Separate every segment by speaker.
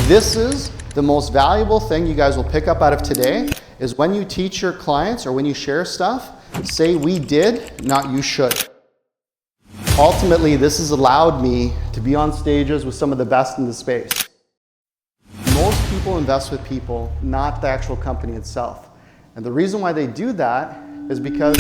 Speaker 1: This is the most valuable thing you guys will pick up out of today, is when you teach your clients or when you share stuff, say we did, not you should. Ultimately, this has allowed me to be on stages with some of the best in the space. Most people invest with people, not the actual company itself. And the reason why they do that is because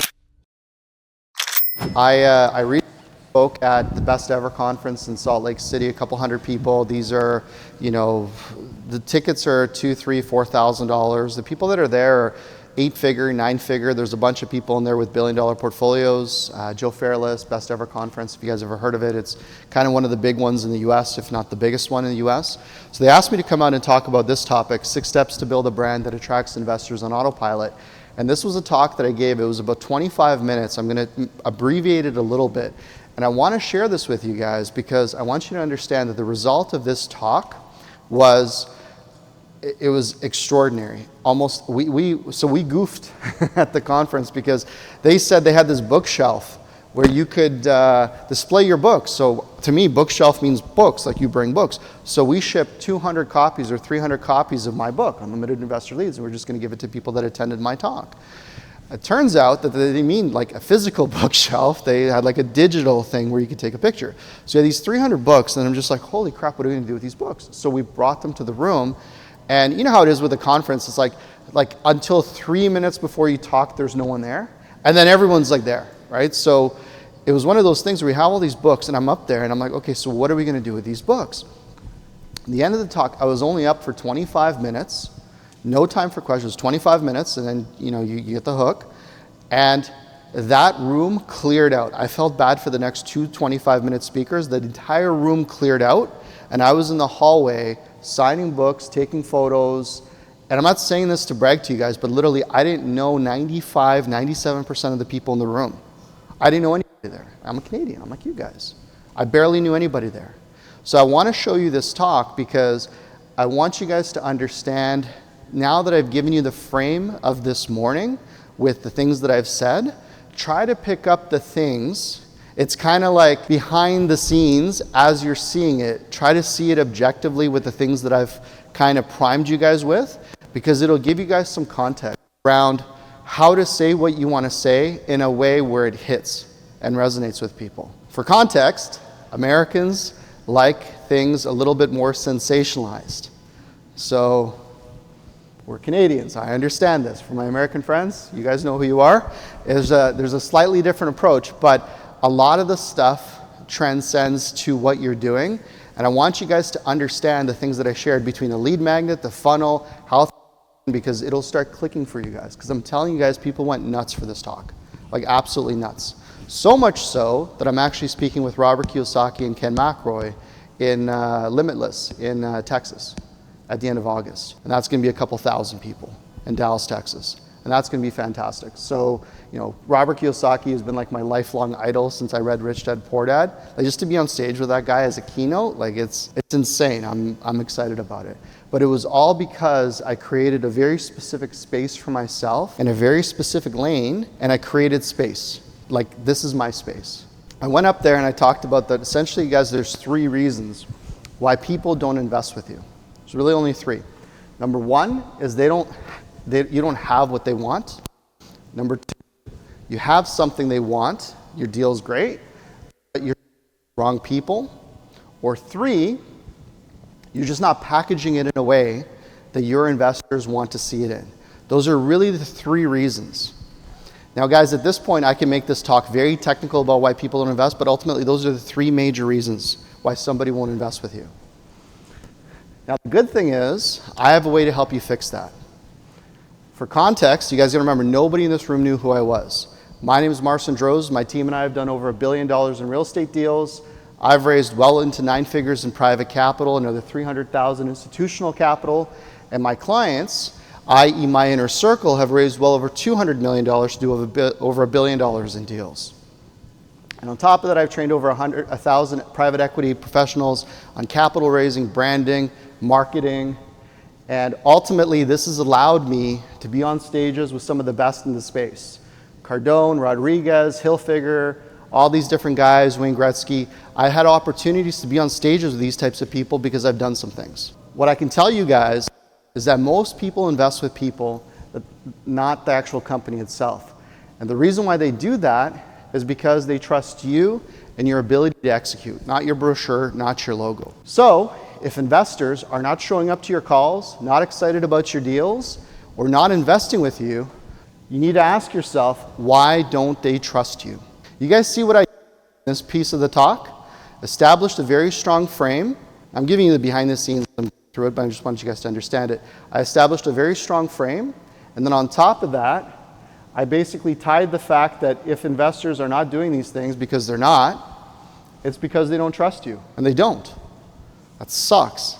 Speaker 1: I recently spoke at the Best Ever conference in Salt Lake City, a couple hundred people. These are, the tickets are $2,000, $3,000, $4,000. The people that are there are 8-figure, 9-figure. There's a bunch of people in there with billion-dollar portfolios. Joe Fairless, Best Ever conference, if you guys have ever heard of it. It's kind of one of the big ones in the US, if not the biggest one in the US. So they asked me to come out and talk about this topic, 6 steps to build a brand that attracts investors on autopilot. And this was a talk that I gave. It was about 25 minutes. I'm going to abbreviate it a little bit. And I want to share this with you guys because I want you to understand that the result of this talk was, it was extraordinary. Almost, we goofed at the conference because they said they had this bookshelf where you could display your books. So to me, bookshelf means books, like you bring books. So we shipped 200 copies or 300 copies of my book, Unlimited Investor Leads, and we're just going to give it to people that attended my talk. It turns out that they didn't mean like a physical bookshelf. They had like a digital thing where you could take a picture. So you had these 300 books, and I'm just like, holy crap, what are we going to do with these books? So we brought them to the room. And you know how it is with a conference. It's like until 3 minutes before you talk, there's no one there. And then everyone's like there, right? So it was one of those things where we have all these books, and I'm up there, and I'm like, okay, so what are we going to do with these books? At the end of the talk, I was only up for 25 minutes. No time for questions, 25 minutes, and then you get the hook. And that room cleared out. I felt bad for the next 2 25-minute speakers. The entire room cleared out, and I was in the hallway signing books, taking photos. And I'm not saying this to brag to you guys, but literally I didn't know 95, 97% of the people in the room. I didn't know anybody there. I'm a Canadian, I'm like you guys. I barely knew anybody there. So I want to show you this talk because I want you guys to understand, now that I've given you the frame of this morning with the things that I've said, try to pick up the things. It's kind of like behind the scenes as you're seeing it. Try to see it objectively with the things that I've kind of primed you guys with, because it'll give you guys some context around how to say what you want to say in a way where it hits and resonates with people. For context, Americans like things a little bit more sensationalized. So we're Canadians, I understand this. For my American friends, you guys know who you are. There's a slightly different approach, but a lot of the stuff transcends to what you're doing. And I want you guys to understand the things that I shared between the lead magnet, the funnel, how, because it'll start clicking for you guys. Because I'm telling you guys, people went nuts for this talk. Like absolutely nuts. So much so that I'm actually speaking with Robert Kiyosaki and Ken McElroy in Limitless in Texas at the end of August. And that's going to be a couple thousand people in Dallas, Texas. And that's going to be fantastic. So, Robert Kiyosaki has been like my lifelong idol since I read Rich Dad Poor Dad. Like, just to be on stage with that guy as a keynote, like it's insane. I'm excited about it. But it was all because I created a very specific space for myself in a very specific lane, and I created space. Like, this is my space. I went up there and I talked about that. Essentially, guys, there's 3 reasons why people don't invest with you. There's really only 3. Number 1 is you don't have what they want. Number 2, you have something they want, your deal's great, but you're wrong people. Or 3, you're just not packaging it in a way that your investors want to see it in. Those are really the 3 reasons. Now guys, at this point I can make this talk very technical about why people don't invest, but ultimately those are the 3 major reasons why somebody won't invest with you. Now the good thing is, I have a way to help you fix that. For context, you guys gotta remember, nobody in this room knew who I was. My name is Marcin Droz. My team and I have done over $1 billion in real estate deals. I've raised well into 9 figures in private capital, another 300,000 institutional capital. And my clients, i.e. my inner circle, have raised well over $200 million to do over $1 billion in deals. And on top of that, I've trained over 1,000 private equity professionals on capital raising, branding, marketing. And ultimately, this has allowed me to be on stages with some of the best in the space. Cardone, Rodriguez, Hilfiger, all these different guys, Wayne Gretzky. I had opportunities to be on stages with these types of people because I've done some things. what I can tell you guys is that most people invest with people, not the actual company itself. And the reason why they do that is because they trust you and your ability to execute, not your brochure, not your logo. So if investors are not showing up to your calls, not excited about your deals, or not investing with you, you need to ask yourself, why don't they trust you? You guys see what I did in this piece of the talk? Established a very strong frame. I'm giving you the behind the scenes through it, but I just want you guys to understand it. I established a very strong frame, and then on top of that, I basically tied the fact that if investors are not doing these things because they're not, it's because they don't trust you, and they don't. That sucks,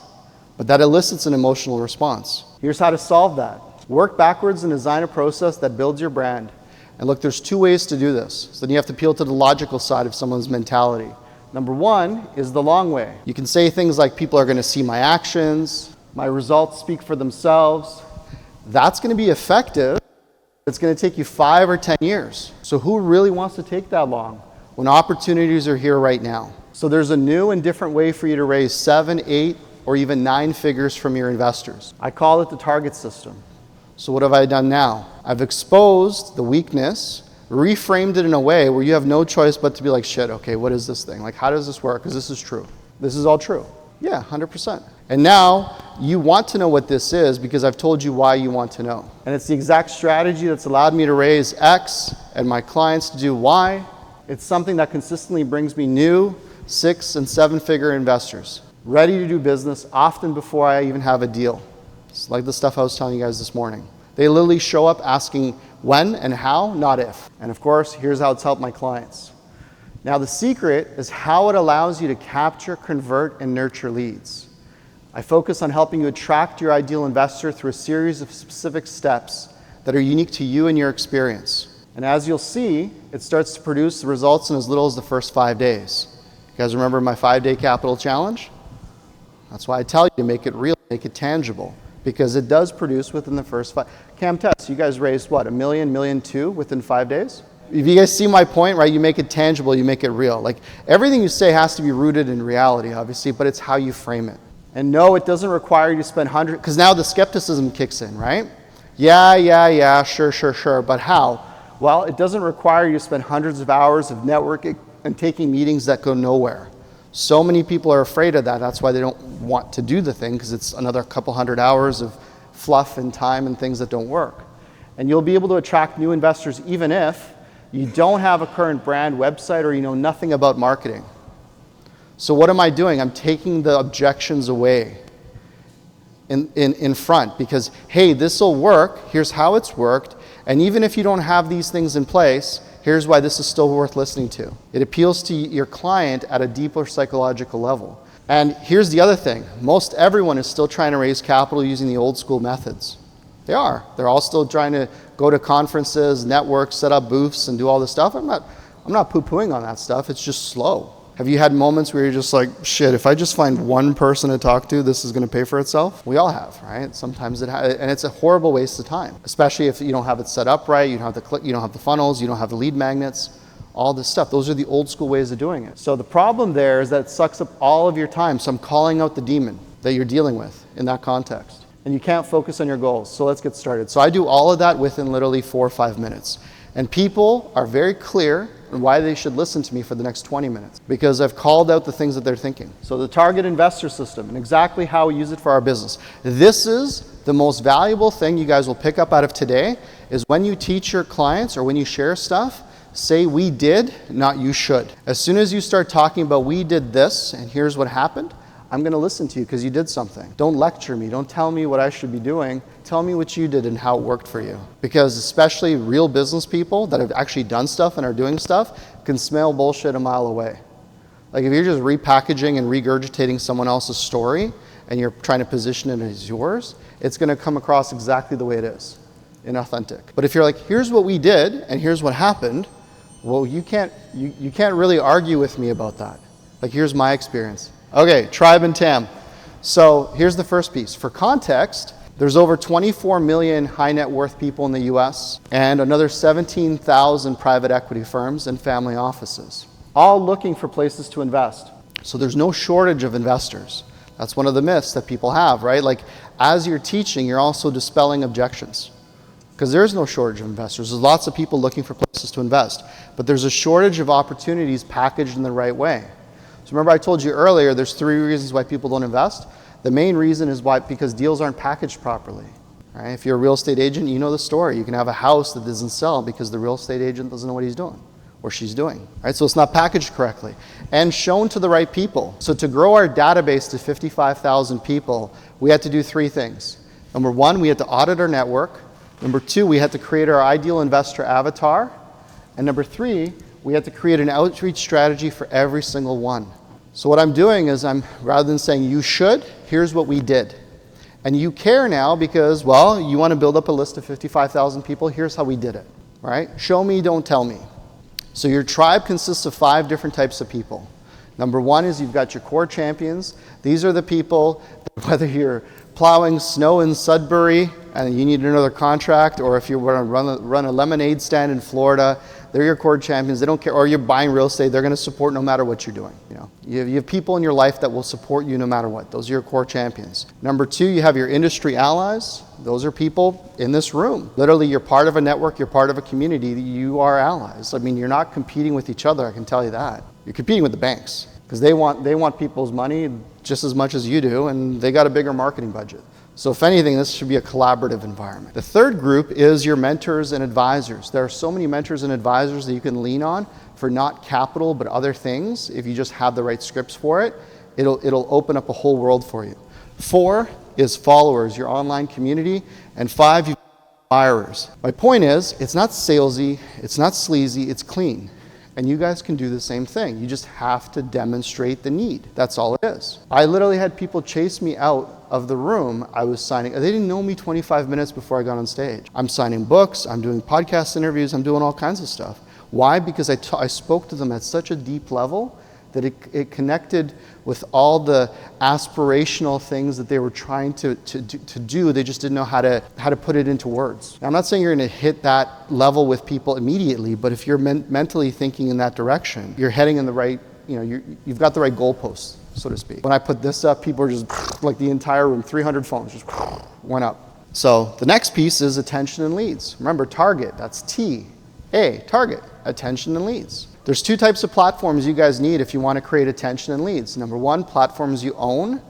Speaker 1: but that elicits an emotional response. Here's how to solve that. Work backwards and design a process that builds your brand. And look, there's two ways to do this. So then you have to appeal to the logical side of someone's mentality. Number one is the long way. You can say things like, people are going to see my actions, my results speak for themselves. That's going to be effective. It's going to take you 5 or 10 years. So who really wants to take that long when opportunities are here right now? So there's a new and different way for you to raise 7, 8, or even 9 figures from your investors. I call it the target system. So what have I done now? I've exposed the weakness, reframed it in a way where you have no choice but to be like, shit, okay, what is this thing? Like, how does this work? Because this is true. This is all true. Yeah, 100%. And now you want to know what this is because I've told you why you want to know. And it's the exact strategy that's allowed me to raise X and my clients to do Y. It's something that consistently brings me new 6- and 7-figure investors ready to do business often before I even have a deal. It's like the stuff I was telling you guys this morning. They literally show up asking when and how, not if. And of course, here's how it's helped my clients. Now the secret is how it allows you to capture, convert, and nurture leads. I focus on helping you attract your ideal investor through a series of specific steps that are unique to you and your experience. And as you'll see, it starts to produce the results in as little as the first 5 days. You guys remember my 5-day capital challenge? That's why I tell you to make it real, make it tangible. Because it does produce within the first 5. Cam Tess, you guys raised what, $1 million, $1.2 million within 5 days? If you guys see my point, right? You make it tangible, you make it real. Like everything you say has to be rooted in reality, obviously, but it's how you frame it. And no, it doesn't require you to spend hundreds, because now the skepticism kicks in, right? Yeah, sure, but how? Well, it doesn't require you to spend hundreds of hours of networking and taking meetings that go nowhere. So many people are afraid of that. That's why they don't want to do the thing, because it's another couple hundred hours of fluff and time and things that don't work. And you'll be able to attract new investors even if you don't have a current brand website or you know nothing about marketing. So what am I doing? I'm taking the objections away in front because, hey, this will work. Here's how it's worked. And even if you don't have these things in place, here's why this is still worth listening to. It appeals to your client at a deeper psychological level. And here's the other thing. Most everyone is still trying to raise capital using the old school methods. They are. They're all still trying to go to conferences, network, set up booths, and do all this stuff. I'm not poo-pooing on that stuff. It's just slow. Have you had moments where you're just like, shit, if I just find one person to talk to, this is going to pay for itself? We all have, right? Sometimes and it's a horrible waste of time, especially if you don't have it set up right, you don't have the funnels, you don't have the lead magnets, all this stuff. Those are the old school ways of doing it. So the problem there is that it sucks up all of your time. So I'm calling out the demon that you're dealing with in that context. And you can't focus on your goals. So let's get started. So I do all of that within literally 4 or 5 minutes. And people are very clear on why they should listen to me for the next 20 minutes because I've called out the things that they're thinking. So the target investor system and exactly how we use it for our business. This is the most valuable thing you guys will pick up out of today is when you teach your clients or when you share stuff, say we did, not you should. As soon as you start talking about we did this and here's what happened, I'm going to listen to you because you did something. Don't lecture me. Don't tell me what I should be doing. Tell me what you did and how it worked for you. Because especially real business people that have actually done stuff and are doing stuff can smell bullshit a mile away. Like if you're just repackaging and regurgitating someone else's story and you're trying to position it as yours, it's going to come across exactly the way it is, inauthentic. But if you're like, here's what we did and here's what happened, well, you can't really argue with me about that. Like here's my experience. Okay, tribe and TAM. So here's the first piece. For context, there's over 24 million high net worth people in the US and another 17,000 private equity firms and family offices, all looking for places to invest. So there's no shortage of investors. That's one of the myths that people have, right? Like, as you're teaching, you're also dispelling objections. Because there's no shortage of investors. There's lots of people looking for places to invest. But there's a shortage of opportunities packaged in the right way. So remember I told you earlier, there's 3 reasons why people don't invest. The main reason is because deals aren't packaged properly. Right? If you're a real estate agent, you know the story. You can have a house that doesn't sell because the real estate agent doesn't know what he's doing or she's doing. Right? So it's not packaged correctly and shown to the right people. So to grow our database to 55,000 people, we had to do 3 things. Number 1, we had to audit our network. Number 2, we had to create our ideal investor avatar. And number 3, we had to create an outreach strategy for every single one. So what I'm doing is rather than saying you should, here's what we did. And you care now because, well, you want to build up a list of 55,000 people, here's how we did it, right? Show me, don't tell me. So your tribe consists of 5 different types of people. Number 1 is you've got your core champions. These are the people, whether you're plowing snow in Sudbury and you need another contract, or if you want to run a lemonade stand in Florida, they're your core champions. They don't care, or you're buying real estate, they're going to support no matter what you're doing. You have people in your life that will support you no matter what. Those are your core champions. Number 2, you have your industry allies. Those are people in this room. Literally, you're part of a network, you're part of a community, you are allies. I mean, you're not competing with each other, I can tell you that. You're competing with the banks because they want people's money just as much as you do, and they got a bigger marketing budget. So if anything, this should be a collaborative environment. The third group is your mentors and advisors. There are so many mentors and advisors that you can lean on for not capital, but other things. If you just have the right scripts for it, it'll open up a whole world for you. 4 is followers, your online community. And 5, you admirers. My point is, it's not salesy, it's not sleazy, it's clean. And you guys can do the same thing. You just have to demonstrate the need. That's all it is. I literally had people chase me out of the room I was signing. They didn't know me 25 minutes before I got on stage. I'm signing books, I'm doing podcast interviews, I'm doing all kinds of stuff. Why? Because I spoke to them at such a deep level that it connected with all the aspirational things that they were trying to do. They just didn't know how to put it into words. Now, I'm not saying you're going to hit that level with people immediately, but if you're mentally thinking in that direction, you're heading in the right, you've got the right goalposts, so to speak. When I put this up, people are just like the entire room, 300 phones just went up. So the next piece is attention and leads. Remember, target, that's target, attention and leads. There's 2 types of platforms you guys need if you want to create attention and leads. Number 1, platforms you own,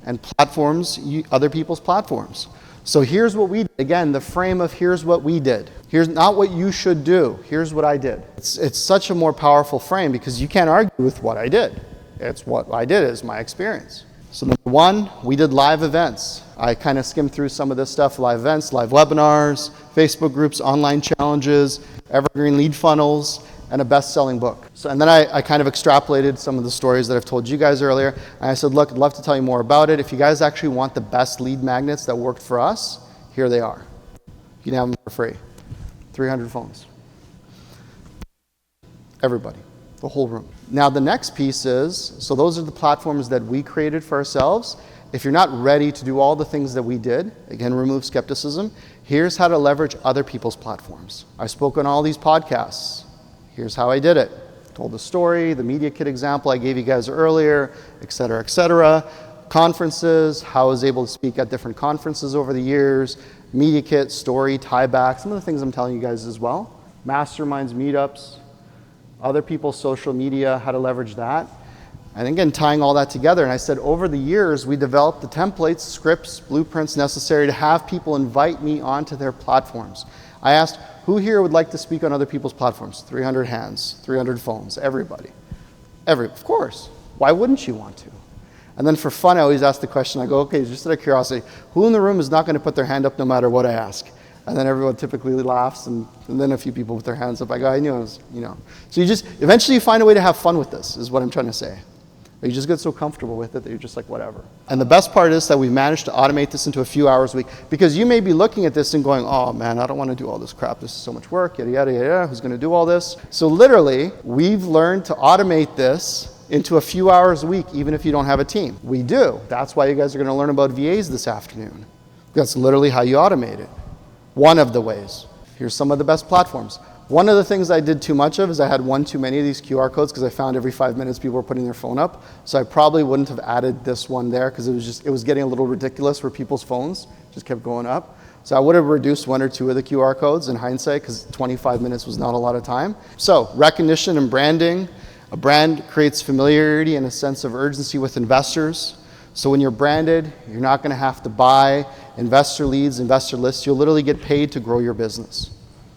Speaker 1: and platforms, other people's platforms. So here's what we did. Again, the frame of here's what we did. Here's not what you should do. Here's what I did. It's such a more powerful frame because you can't argue with what I did. It's what I did is my experience. So number 1, we did live events. I kind of skimmed through some of this stuff, live events, live webinars, Facebook groups, online challenges, evergreen lead funnels, and a best-selling book. So, and then I kind of extrapolated some of the stories that I've told you guys earlier. And I said, look, I'd love to tell you more about it. If you guys actually want the best lead magnets that worked for us, here they are. You can have them for free. 300 phones. Everybody, the whole room. Now the next piece is, so those are the platforms that we created for ourselves. If you're not ready to do all the things that we did, again, remove skepticism, here's how to leverage other people's platforms. I spoke on all these podcasts. Here's how I did it. Told the story, the Media Kit example I gave you guys earlier, et cetera, et cetera. Conferences, how I was able to speak at different conferences over the years. Media Kit, story, tie back, some of the things I'm telling you guys as well. Masterminds, meetups, other people's social media, how to leverage that. And again, tying all that together. And I said, over the years, we developed the templates, scripts, blueprints necessary to have people invite me onto their platforms. I asked, who here would like to speak on other people's platforms? 300 hands, 300 phones, everybody. Of course. Why wouldn't you want to? And then for fun, I always ask the question, I go, okay, just out of curiosity, who in the room is not going to put their hand up no matter what I ask? And then everyone typically laughs, and then a few people with their hands up. I go, I knew it was, So eventually you find a way to have fun with this, is what I'm trying to say. Or you just get so comfortable with it that you're just like, whatever. And the best part is that we managed to automate this into a few hours a week. Because you may be looking at this and going, oh man, I don't want to do all this crap. This is so much work, yada, yada, yada. Who's going to do all this? So literally, we've learned to automate this into a few hours a week, even if you don't have a team. We do. That's why you guys are going to learn about VAs this afternoon. That's literally how you automate it. One of the ways. Here's some of the best platforms. One of the things I did too much of is I had one too many of these QR codes because I found every 5 minutes people were putting their phone up. So I probably wouldn't have added this one there because it was getting a little ridiculous where people's phones just kept going up. So I would have reduced one or two of the QR codes in hindsight because 25 minutes was not a lot of time. So recognition and branding. A brand creates familiarity and a sense of urgency with investors. So when you're branded, you're not going to have to buy investor leads, investor lists. You'll literally get paid to grow your business.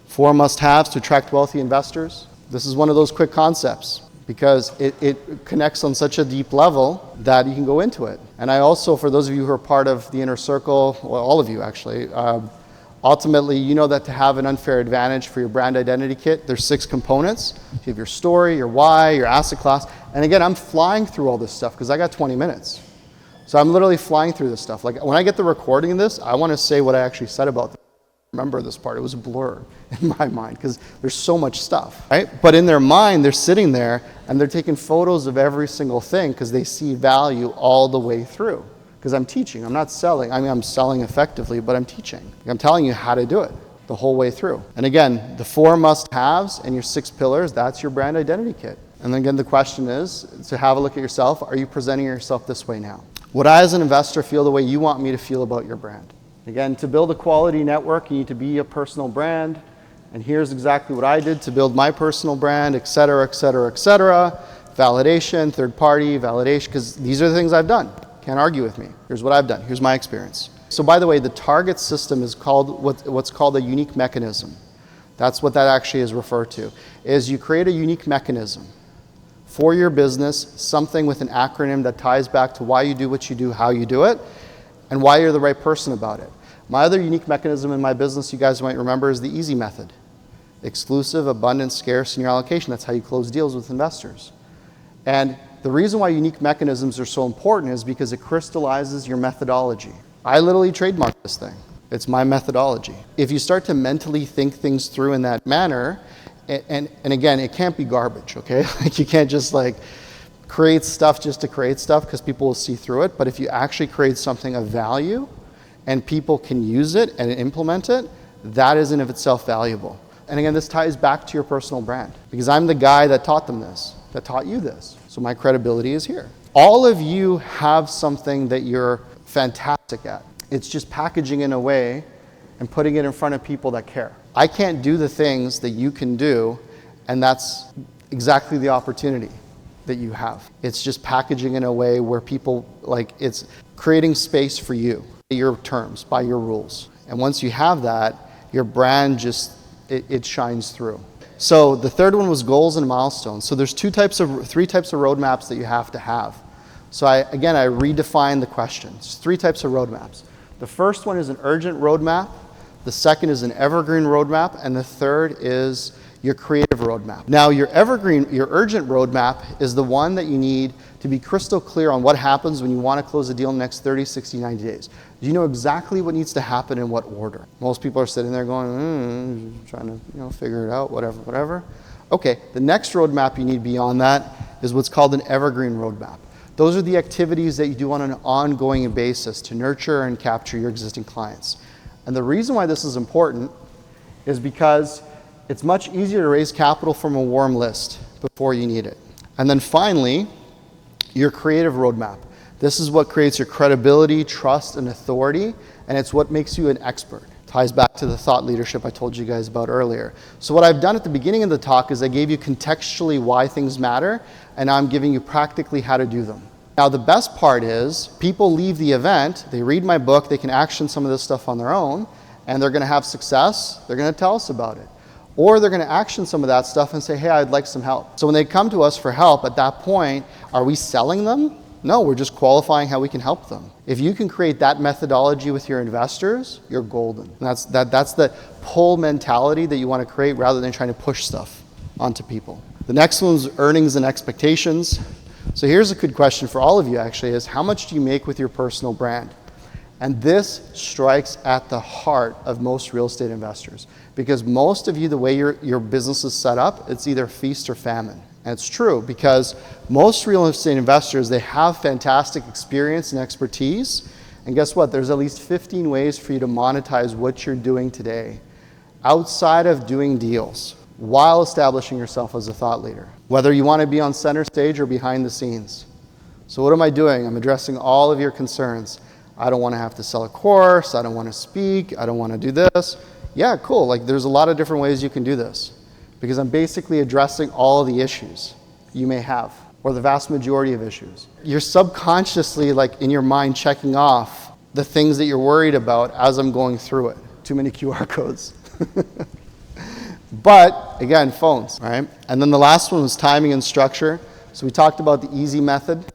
Speaker 1: 4 must-haves to attract wealthy investors. This is one of those quick concepts because it connects on such a deep level that you can go into it. And I also, for those of you who are part of the inner circle, well, all of you actually, ultimately, you know that to have an unfair advantage for your brand identity kit, there's 6 components. You have your story, your why, your asset class. And again, I'm flying through all this stuff because I got 20 minutes. So I'm literally flying through this stuff. Like when I get the recording of this, I want to say what I actually said about this. Remember this part, it was a blur in my mind because there's so much stuff, right? But in their mind, they're sitting there and they're taking photos of every single thing because they see value all the way through. Because I'm teaching, I'm not selling. I mean, I'm selling effectively, but I'm teaching. I'm telling you how to do it the whole way through. And again, the 4 must-haves and your 6 pillars, that's your brand identity kit. And then again, the question is to have a look at yourself. Are you presenting yourself this way now? Would I as an investor feel the way you want me to feel about your brand? Again, to build a quality network, you need to be a personal brand. And here's exactly what I did to build my personal brand, et cetera, et cetera, et cetera. Validation, third party, validation, because these are the things I've done. Can't argue with me. Here's what I've done. Here's my experience. So by the way, the target system is called what's called a unique mechanism. That's what that actually is referred to, is you create a unique mechanism for your business, something with an acronym that ties back to why you do what you do, how you do it, and why you're the right person about it. My other unique mechanism in my business, you guys might remember, is the easy method. Exclusive, abundant, scarce in your allocation. That's how you close deals with investors. And the reason why unique mechanisms are so important is because it crystallizes your methodology. I literally trademarked this thing. It's my methodology. If you start to mentally think things through in that manner, and again, it can't be garbage, okay? Like you can't just like create stuff just to create stuff because people will see through it. But if you actually create something of value and people can use it and implement it, that is in of itself valuable. And again, this ties back to your personal brand because I'm the guy that taught them this, that taught you this. So my credibility is here. All of you have something that you're fantastic at. It's just packaging in a way and putting it in front of people that care. I can't do the things that you can do, and that's exactly the opportunity that you have. It's just packaging in a way where people, like, it's creating space for you, your terms, by your rules. And once you have that, your brand just, it shines through. So the third one was goals and milestones. So there's 3 types of roadmaps that you have to have. So I redefined the questions. 3 types of roadmaps. The first one is an urgent roadmap. The second is an evergreen roadmap. And the third is your creative roadmap. Now your urgent roadmap is the one that you need to be crystal clear on what happens when you want to close a deal in the next 30, 60, 90 days. You know exactly what needs to happen in what order. Most people are sitting there going, trying to figure it out, whatever. Okay, the next roadmap you need beyond that is what's called an evergreen roadmap. Those are the activities that you do on an ongoing basis to nurture and capture your existing clients. And the reason why this is important is because it's much easier to raise capital from a warm list before you need it. And then finally, your creative roadmap. This is what creates your credibility, trust, and authority, and it's what makes you an expert. Ties back to the thought leadership I told you guys about earlier. So what I've done at the beginning of the talk is I gave you contextually why things matter, and now I'm giving you practically how to do them. Now the best part is people leave the event, they read my book, they can action some of this stuff on their own, and they're going to have success, they're going to tell us about it. Or they're going to action some of that stuff and say, hey, I'd like some help. So when they come to us for help, at that point, are we selling them? No, we're just qualifying how we can help them. If you can create that methodology with your investors, you're golden. And that's the pull mentality that you want to create rather than trying to push stuff onto people. The next one's earnings and expectations. So here's a good question for all of you actually is how much do you make with your personal brand? And this strikes at the heart of most real estate investors because most of you, the way your business is set up, it's either feast or famine. And it's true because most real estate investors, they have fantastic experience and expertise. And guess what? There's at least 15 ways for you to monetize what you're doing today outside of doing deals. while establishing yourself as a thought leader. Whether you want to be on center stage or behind the scenes. So what am I doing? I'm addressing all of your concerns. I don't want to have to sell a course. I don't want to speak. I don't want to do this. Yeah, cool. Like there's a lot of different ways you can do this because I'm basically addressing all of the issues you may have or the vast majority of issues. You're subconsciously like in your mind checking off the things that you're worried about as I'm going through it. Too many QR codes. But again, phones, right? And then the last one was timing and structure. So we talked about the easy method,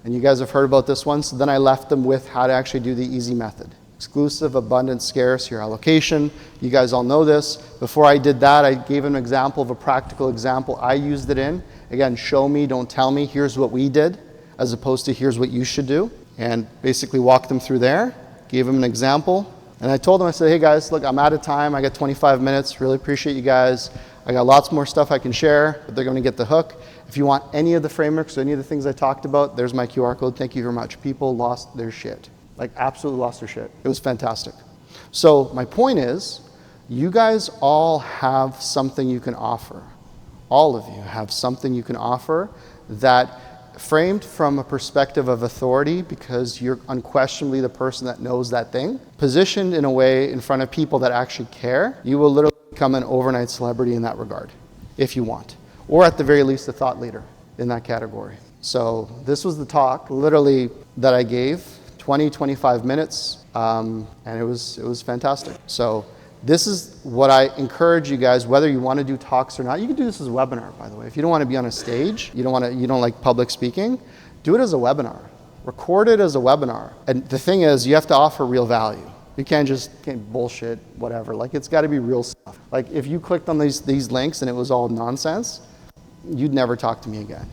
Speaker 1: and you guys have heard about this one. So then I left them with how to actually do the easy method. Exclusive, abundant, scarce, your allocation. You guys all know this. Before I did that, I gave an example of a practical example I used it in. Again, show me, don't tell me. Here's what we did, as opposed to here's what you should do. And basically walked them through there, gave them an example. And I told them, I said, hey guys, look, I'm out of time. I got 25 minutes. Really appreciate you guys. I got lots more stuff I can share, but they're going to get the hook. If you want any of the frameworks or any of the things I talked about, there's my QR code. Thank you very much. People lost their shit. Like absolutely lost their shit. It was fantastic. So my point is, you guys all have something you can offer. All of you have something you can offer that framed from a perspective of authority because you're unquestionably the person that knows that thing, positioned in a way in front of people that actually care, you will literally become an overnight celebrity in that regard, if you want. Or at the very least, a thought leader in that category. So this was the talk, literally, that I gave, 25 minutes, and it was fantastic. So this is what I encourage you guys, whether you want to do talks or not. You can do this as a webinar, by the way. If you don't want to be on a stage, you don't like public speaking, do it as a webinar. Record it as a webinar. And the thing is, you have to offer real value. You can't bullshit, whatever. Like, it's got to be real stuff. Like, if you clicked on these links and it was all nonsense, you'd never talk to me again.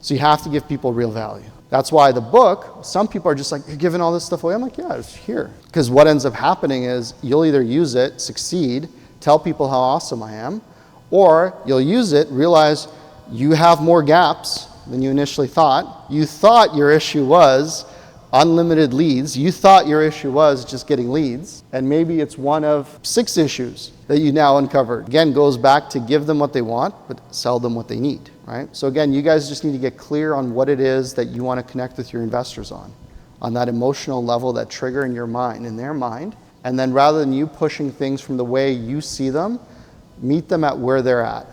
Speaker 1: So you have to give people real value. That's why the book, some people are just like, you're giving all this stuff away. I'm like, yeah, it's here. Because what ends up happening is you'll either use it, succeed, tell people how awesome I am, or you'll use it, realize you have more gaps than you initially thought. You thought your issue was unlimited leads. You thought your issue was just getting leads. And maybe it's one of 6 issues that you now uncovered. Again, goes back to give them what they want, but sell them what they need, right? So again, you guys just need to get clear on what it is that you want to connect with your investors on that emotional level, that trigger in your mind, in their mind. And then rather than you pushing things from the way you see them, meet them at where they're at.